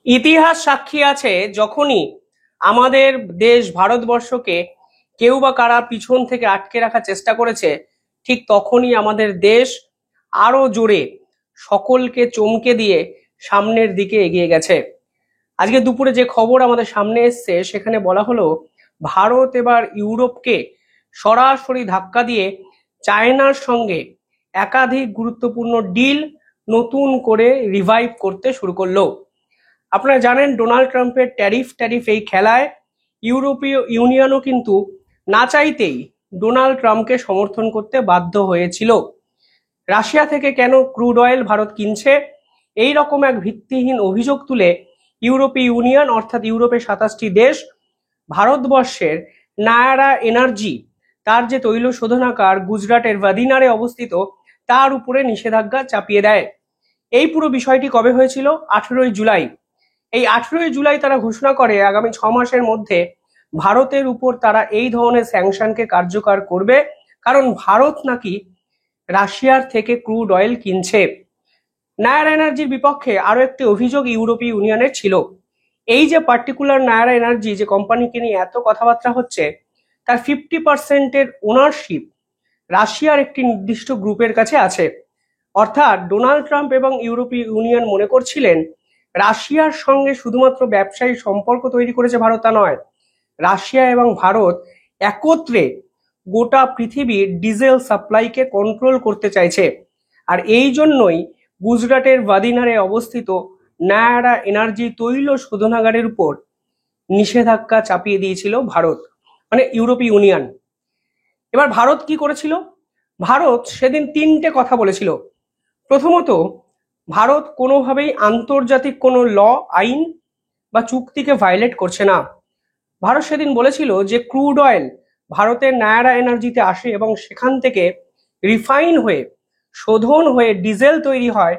ইতিহাস সাক্ষী আছে, যখনই আমাদের দেশ ভারতবর্ষকে কেউ বা কারা পিছন থেকে আটকে রাখার চেষ্টা করেছে, ঠিক তখনই আমাদের দেশ আরো জোরে সকলকে চমকে দিয়ে সামনের দিকে এগিয়ে গেছে। আজকে দুপুরে যে খবর আমাদের সামনে এসছে সেখানে বলা হলো ভারত এবার ইউরোপকে সরাসরি ধাক্কা দিয়ে চায়নার সঙ্গে একাধিক গুরুত্বপূর্ণ ডিল নতুন করে রিভাইভ করতে শুরু করলো। আপনারা জানেন ডোনাল্ড ট্রাম্পের ট্যারিফ ট্যারিফ এই খেলায় ইউরোপীয় ইউনিয়নও কিন্তু না চাইতেই ডোনাল্ড ট্রাম্পকে সমর্থন করতে বাধ্য হয়েছিল। রাশিয়া থেকে কেন ক্রুড অয়েল ভারত কিনছে, এই রকম এক ভিত্তিহীন অভিযোগ তুলে ইউরোপীয় ইউনিয়ন অর্থাৎ ইউরোপের 27টি দেশ ভারতবর্ষের নায়ারা এনার্জি, তার যে তৈল শোধনাগার গুজরাটের ভাদিনারে অবস্থিত, তার উপরে নিষেধাজ্ঞা চাপিয়ে দেয়। এই পুরো বিষয়টি কবে হয়েছিল? 18ই জুলাই। এই 18ই জুলাই তারা ঘোষণা করে আগামী 6 মাসের মধ্যে ভারতের উপর তারা এই ধরনের স্যাংশনকে কার্যকর করবে, কারণ ভারত নাকি রাশিয়ার থেকে ক্রুড অয়েল কিনছে। নায়ারা এনার্জির বিপক্ষে আরো একটি অভিযোগ ইউরোপীয় ইউনিয়নের ছিল। এই যে পার্টিকুলার নায়ারা এনার্জি যে কোম্পানিকে নিয়ে এত কথাবার্তা হচ্ছে, তার 50%-এর ওনারশিপ রাশিয়ার একটি নির্দিষ্ট গ্রুপের কাছে আছে। অর্থাৎ ডোনাল্ড ট্রাম্প এবং ইউরোপীয় ইউনিয়ন মনে করছিলেন রাশিয়ার সঙ্গে শুধুমাত্র ব্যবসায়ী সম্পর্ক তৈরি করেছে ভারত, তা নয়, রাশিয়া এবং ভারত একত্রে গোটা পৃথিবীর ডিজেল সাপ্লাইকে কন্ট্রোল করতে চাইছে। আর এই জন্যই গুজরাটের ভাদিনারে অবস্থিত নায়ারা এনার্জি তৈল শোধনাগারের উপর নিষেধাজ্ঞা চাপিয়ে দিয়েছিল ভারত, মানে ইউরোপীয় ইউনিয়ন। এবার ভারত কি করেছিল? ভারত সেদিন 3টে কথা বলেছিল। প্রথমত, ভারত কোনোভাবেই আন্তর্জাতিক কোনো আইন বা চুক্তিকে ভায়োলেট করছে না। ভারত সেদিন বলেছিল যে ক্রুড অয়েল ভারতের নায়ারা এনার্জিতে আসে এবং সেখান থেকে রিফাইন হয়ে শোধন হয়ে ডিজেল তৈরি হয়,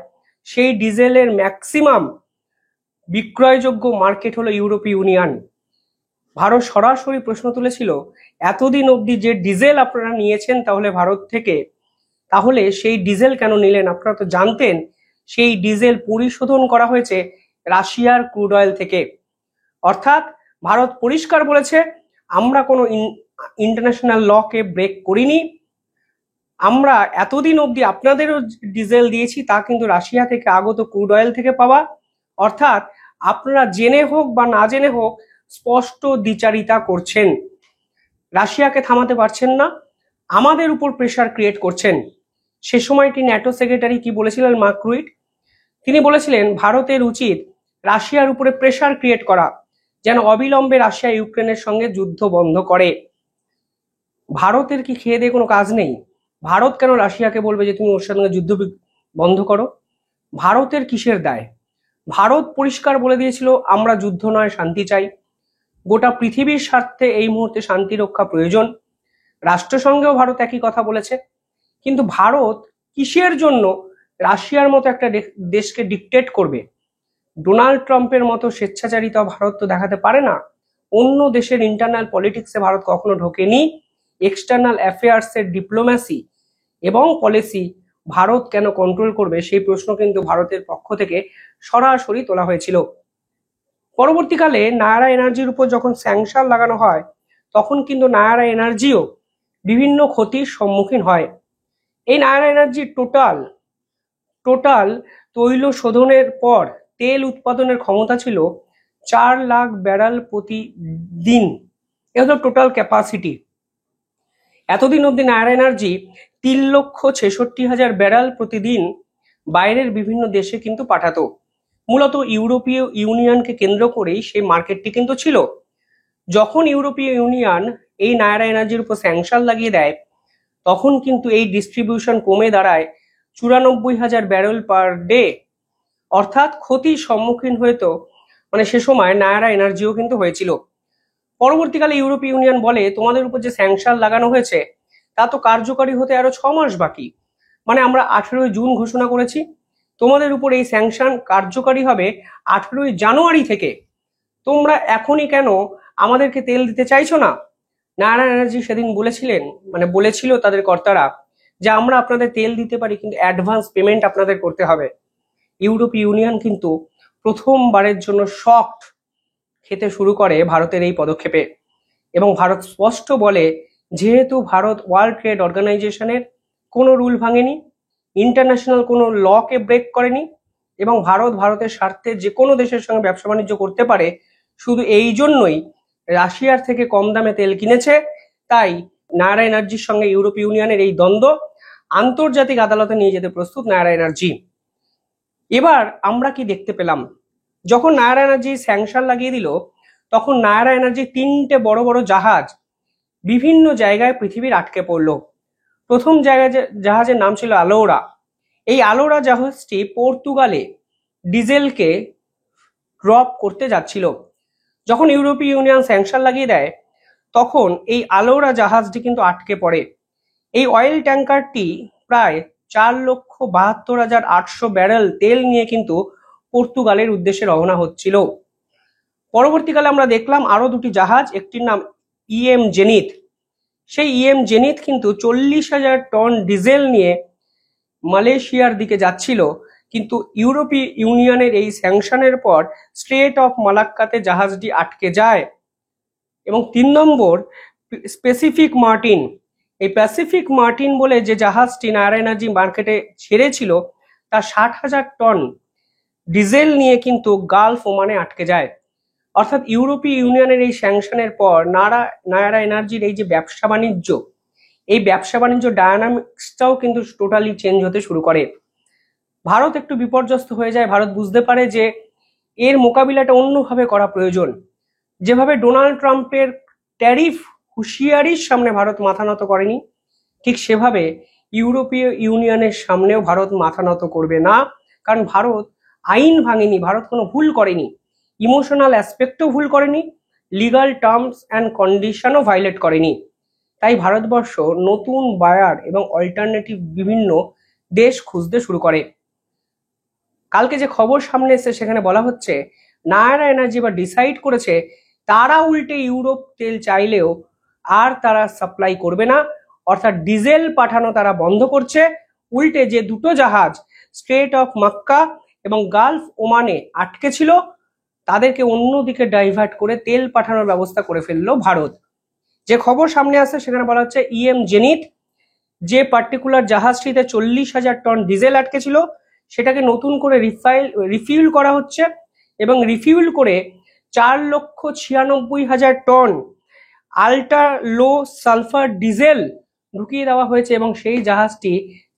সেই ডিজেলের ম্যাক্সিমাম বিক্রয়যোগ্য মার্কেট হলো ইউরোপীয় ইউনিয়ন। ভারত সরাসরি প্রশ্ন তুলেছিল, এতদিন অবধি যে ডিজেল আপনারা নিয়েছেন তাহলে ভারত থেকে, তাহলে সেই ডিজেল কেন নিলেন? আপনারা তো জানতেন সেই ডিজেল পরিশোধন করা হয়েছে রাশিয়ার ক্রুড অয়েল থেকে। অর্থাৎ ভারত পরিষ্কার বলেছে, আমরা কোনো ইন্টারন্যাশনাল লকে ব্রেক করিনি, আমরা এতদিন অবধি আপনাদেরও ডিজেল দিয়েছি তা কিন্তু রাশিয়া থেকে আগত ক্রুড অয়েল থেকে পাওয়া। অর্থাৎ আপনারা জেনে হোক বা না জেনে হোক স্পষ্ট দ্বিচারিতা করছেন, রাশিয়াকে থামাতে পারছেন না, আমাদের উপর প্রেশার ক্রিয়েট করছেন। সে সময়টি ন্যাটো সেক্রেটারি কি বলেছিলেন? মার্ক রুইট, তিনি বলেছিলেন ভারতের উচিত রাশিয়ার উপরে প্রেশার ক্রিয়েট করা, যেন অবিলম্বে রাশিয়া ইউক্রেনের সঙ্গে যুদ্ধ বন্ধ করে। ভারতের কি খেয়ে দিয়ে কোনো কাজ নেই? ভারত কেন রাশিয়াকে বলবে যে তুমি ওর সঙ্গে যুদ্ধ বন্ধ করো? ভারতের কিসের দায়? ভারত পরিষ্কার বলে দিয়েছিল আমরা যুদ্ধ নয় শান্তি চাই, গোটা পৃথিবীর স্বার্থে এই মুহূর্তে শান্তি রক্ষা প্রয়োজন। রাষ্ট্রসংঘেও ভারত একই কথা বলেছে। কিন্তু ভারত কিসের জন্য রাশিয়ার মতো একটা দেশকে ডিকটেট করবে? ডোনাল্ড ট্রাম্পের মতো স্বেচ্ছাচারিতা ভারত তো দেখাতে পারে না। অন্য দেশের ইন্টারনাল পলিটিক্সে ভারত কখনো ঢোকেনি। এক্সটার্নাল অ্যাফেয়ার্সের ডিপ্লোম্যাসি এবং পলিসি ভারত কেন কন্ট্রোল করবে, সেই প্রশ্ন কিন্তু ভারতের পক্ষ থেকে সরাসরি তোলা হয়েছিল। পরবর্তীকালে নায়ারা এনার্জির উপর যখন স্যাংশন লাগানো হয়, তখন কিন্তু নায়ারা এনার্জিও বিভিন্ন ক্ষতির সম্মুখীন হয়। এই নায়ারা এনার্জির টোটাল তৈল শোধনের পর তেল উৎপাদনের ক্ষমতা ছিল 4 লাখ ব্যারেল প্রতিদিন। এ হলো টোটাল ক্যাপাসিটি। এতদিন অবধি নায়ারা এনার্জি 3,66,000 ব্যারেল প্রতিদিন বাইরের বিভিন্ন দেশে কিন্তু পাঠাতো। মূলত ইউরোপীয় ইউনিয়নকে কেন্দ্র করেই সেই মার্কেটটি কিন্তু ছিল। যখন ইউরোপীয় ইউনিয়ন এই নায়ারা এনার্জির উপর স্যাংশন লাগিয়ে দেয়, তখন কিন্তু এই ডিস্ট্রিবিউশন কমে দাঁড়ায় 94,000 ব্যারেল পার ডে। অর্থাৎ ক্ষতির সম্মুখীন হয়তো মানে সে সময় নায়ারা এনার্জিও কিন্তু হয়েছিল। পরবর্তীকালে ইউরোপীয় ইউনিয়ন বলে তোমাদের উপর যে স্যাংশন লাগানো হয়েছে তা তো কার্যকরী হতে আরো 6 মাস বাকি, মানে আমরা 18ই জুন ঘোষণা করেছি, তোমাদের উপর এই স্যাংশন কার্যকরী হবে 18ই জানুয়ারি থেকে। তোমরা এখনই কেন আমাদেরকে তেল দিতে চাইছো না? নায়ারা এনার্জি সেদিন বলেছিল তাদের কর্তারা যে আমরা আপনাদের তেল দিতে পারি, কিন্তু অ্যাডভান্স পেমেন্ট আপনাদের করতে হবে। ইউরোপীয় ইউনিয়ন কিন্তু প্রথমবারের জন্য শক খেতে শুরু করে ভারতের এই পদক্ষেপে। এবং ভারত স্পষ্ট বলে, যেহেতু ভারত ওয়ার্ল্ড ট্রেড অর্গানাইজেশনের কোনো রুল ভাঙেনি, ইন্টারন্যাশনাল কোনো লকে ব্রেক করেনি, এবং ভারতের স্বার্থে যে কোনো দেশের সঙ্গে ব্যবসা বাণিজ্য করতে পারে, শুধু এই জন্যই রাশিয়ার থেকে কম দামে তেল কিনেছে। তাই নায়রা এনার্জির সঙ্গে ইউরোপীয় ইউনিয়নের এই দ্বন্দ্ব আন্তর্জাতিক আদালতে নিয়ে যেতে প্রস্তুত নায়রা এনার্জি। এবার আমরা কি দেখতে পেলাম, যখন নায়রা এনার্জি স্যাংশন লাগিয়ে দিল, তখন নায়রা এনার্জি 3টে বড় বড় জাহাজ বিভিন্ন জায়গায় পৃথিবীর আটকে পড়ল। প্রথম জাহাজের নাম ছিল আলোরা। এই আলোরা জাহাজটি পর্তুগালে ডিজেলকে ড্রপ করতে যাচ্ছিল। যখন ইউরোপীয় ইউনিয়ন স্যাংশন লাগিয়ে দেয়, তখন এই আলোরা জাহাজটি কিন্তু আটকে পড়ে। এই অয়েল ট্যাঙ্কারটি প্রায় 4,72,800 ব্যারেল তেল নিয়ে কিন্তু পর্তুগালের উদ্দেশ্যে রওনা হচ্ছিল। পরবর্তীকালে আমরা দেখলাম আরো দুটি জাহাজ, একটির নাম ইএম জেনিথ। সেই ইএম জেনিথ কিন্তু 40,000 টন ডিজেল নিয়ে মালয়েশিয়ার দিকে যাচ্ছিল। কিন্তু ইউরোপীয় ইউনিয়নের এই স্যাংশনের পর স্ট্রেট অফ মালাক্কাতে জাহাজটি আটকে যায়। এবং 3 নম্বর প্যাসিফিক মার্টিন। এই প্যাসিফিক মার্টিন বলে যে জাহাজটি নায়রা এনার্জি মার্কেটে ছেড়েছিল, তা 60,000 টন ডিজেল নিয়ে কিন্তু গালফ ওমানে আটকে যায়। অর্থাৎ ইউরোপীয় ইউনিয়নের এই স্যাংশনের পর নায়রা এনার্জির এই যে ব্যবসা বাণিজ্য, এই ব্যবসা বাণিজ্য ডায়নামিক্সটাও কিন্তু টোটালি চেঞ্জ হতে শুরু করে। ভারত একটু বিপর্যস্ত হয়ে যায়। ভারত বুঝতে পারে যে এর মোকাবিলাটা অন্যভাবে করা প্রয়োজন। যেভাবে ডোনাল্ড ট্রাম্পের ট্যারিফ হুঁশিয়ারির সামনে ভারত মাথা নত করেনি, ঠিক সেভাবে ইউরোপীয় ইউনিয়নের সামনেও ভারত মাথা নত করবে না। কারণ ভারত আইন ভাঙেনি, ভারত কোনো ভুল করেনি, ইমোশনাল অ্যাসপেক্টও ভুল করেনি, লিগাল টার্মস অ্যান্ড কন্ডিশনও ভায়োলেট করেনি। তাই ভারতবর্ষ নতুন বায়ার এবং অল্টারনেটিভ বিভিন্ন দেশ খুঁজতে শুরু করে। কালকে যে খবর সামনে এসেছে সেখানে বলা হচ্ছে নায়রা এনার্জি বা ডিসাইড করেছে তারা উল্টে ইউরোপ তেল চাইলেও আর তারা সাপ্লাই করবে না, অর্থাৎ ডিজেল পাঠানো তারা বন্ধ করছে। উল্টে যে দুটো জাহাজ স্ট্রেট অফ মাক্কা এবং গালফ ওমানে আটকে ছিল, তাদেরকে অন্যদিকে ডাইভার্ট করে তেল পাঠানোর ব্যবস্থা করে ফেললো ভারত। যে খবর সামনে আসছে সেখানে বলা হচ্ছে ইএম জেনিথ, যে পার্টিকুলার জাহাজটিতে 40,000 টন ডিজেল আটকে ছিল, সেটাকে নতুন করে রিফিউল করা হচ্ছে এবং রিফিউল করে 4,96,000 ton ultra low sulphur diesel ঢুকিয়ে দেওয়া হয়েছে এবং সেই জাহাজটি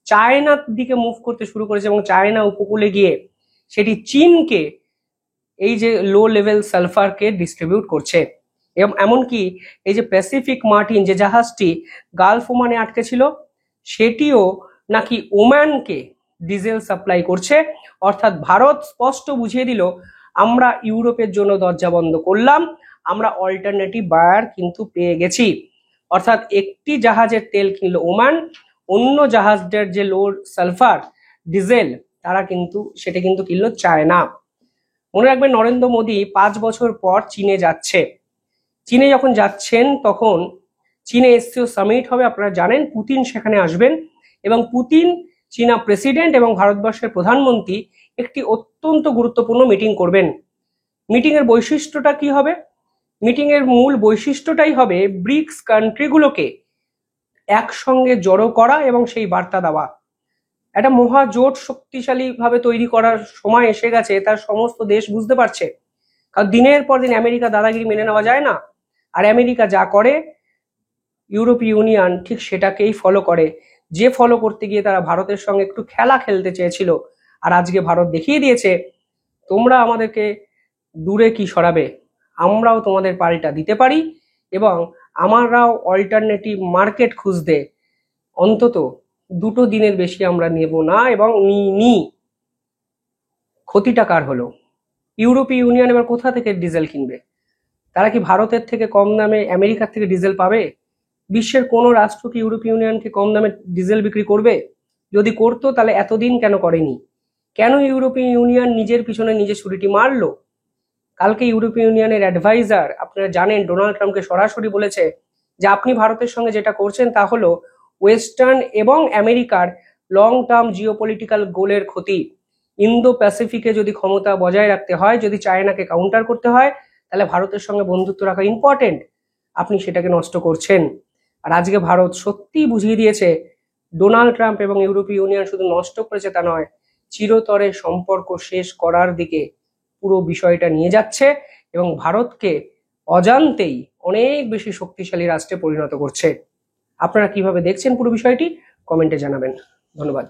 চায়নার দিকে মুভ করতে শুরু করেছে এবং চায়না উপকূলে গিয়ে সেটি চীনকে এই যে লো লেভেল সালফারকে ডিস্ট্রিবিউট করছে। এবং এমনকি এই যে প্যাসিফিক মার্টিন যে জাহাজটি গালফ ওমানে আটকে ছিল, সেটিও নাকি ওমানকে ডিজেল সাপ্লাই করছে। অর্থাৎ ভারত স্পষ্ট বুঝিয়ে দিল, আমরা ইউরোপের জন্য দরজা বন্ধ করলাম, আমরা অল্টারনেটিভ বায়ার কিন্তু পেয়ে গেছি। অর্থাৎ একটি জাহাজের তেল কিনলো ওমান, অন্য জাহাজদের যে লো সালফার ডিজেল সেটা কিন্তু কিনলো চায়না। মনে রাখবেন, নরেন্দ্র মোদী 5 বছর পর চীনে যাচ্ছে। চীনে যখন যাচ্ছেন তখন চীনে এসসিও সামিট হবে, আপনারা জানেন। পুতিন সেখানে আসবেন এবং পুতিন, চীনা প্রেসিডেন্ট এবং ভারতবর্ষের প্রধানমন্ত্রী একটি অত্যন্ত গুরুত্বপূর্ণ মিটিং করবেন। মিটিং এর বৈশিষ্ট্যটা কি হবে? মিটিং এর মূল বৈশিষ্ট্যটাই হবে ব্রিক্স কান্ট্রিগুলোকে একসঙ্গে জড়ো করা এবং সেই বার্তা দেওয়া। একটা মহাজোট শক্তিশালী ভাবে তৈরি করার সময় এসে গেছে, তার সমস্ত দেশ বুঝতে পারছে। কারণ দিনের পর দিন আমেরিকা দাদাগিরি মেনে নেওয়া যায় না, আর আমেরিকা যা করে ইউরোপীয় ইউনিয়ন ঠিক সেটাকেই ফলো করে। যে ফলো করতে গিয়ে তারা ভারতের সঙ্গে একটু খেলা খেলতে চেয়েছিল, আর আজকে ভারত দেখিয়ে দিয়েছে তোমরা আমাদেরকে দূরে কি সরাবে, আমরাও তোমাদের পাল্টা দিতে পারি এবং আমরাও অল্টারনেটিভ মার্কেট খুঁজতে অন্তত 2 দিনের বেশি আমরা নেব না এবং নি। ক্ষতিটা কার হলো? ইউরোপীয় ইউনিয়ন এবার কোথা থেকে ডিজেল কিনবে? তারা কি ভারতের থেকে কম দামে আমেরিকার থেকে ডিজেল পাবে? বিশ্বের কোনো রাষ্ট্র কি ইউরোপীয় ইউনিয়নকে কম দামে ডিজেল বিক্রি করবে? যদি করতো তাহলে এতদিন কেন করেনি? কেন ইউরোপীয় ইউনিয়ন নিজের পিছনে নিজে ছুরিটি মারলো? কালকে ইউরোপীয় ইউনিয়নের অ্যাডভাইজার, আপনারা জানেন, ডোনাল্ড ট্রাম্পকে সরাসরি বলেছে যে আপনি ভারতের সঙ্গে যেটা করছেন তা হলো ওয়েস্টার্ন এবং আমেরিকার লং টার্ম জিওপলিটিক্যাল গোলের ক্ষতি। ইন্দো প্যাসিফিকে যদি ক্ষমতা বজায় রাখতে হয়, যদি চায়নাকে কাউন্টার করতে হয়, তাহলে ভারতের সঙ্গে বন্ধুত্ব রাখা ইম্পর্টেন্ট। আপনি সেটাকে নষ্ট করছেন। আর আজকে ভারত সত্যিই বুঝিয়ে দিয়েছে, ডোনাল্ড ট্রাম্প এবং ইউরোপীয় ইউনিয়ন শুধু নষ্ট করেছে তা নয়, চিরতরে সম্পর্ক শেষ করার দিকে পুরো বিষয়টা নিয়ে যাচ্ছে এবং ভারতকে অজান্তেই অনেক বেশি শক্তিশালী রাষ্ট্রে পরিণত করছে। আপনারা কিভাবে দেখছেন পুরো বিষয়টি কমেন্টে জানাবেন। ধন্যবাদ।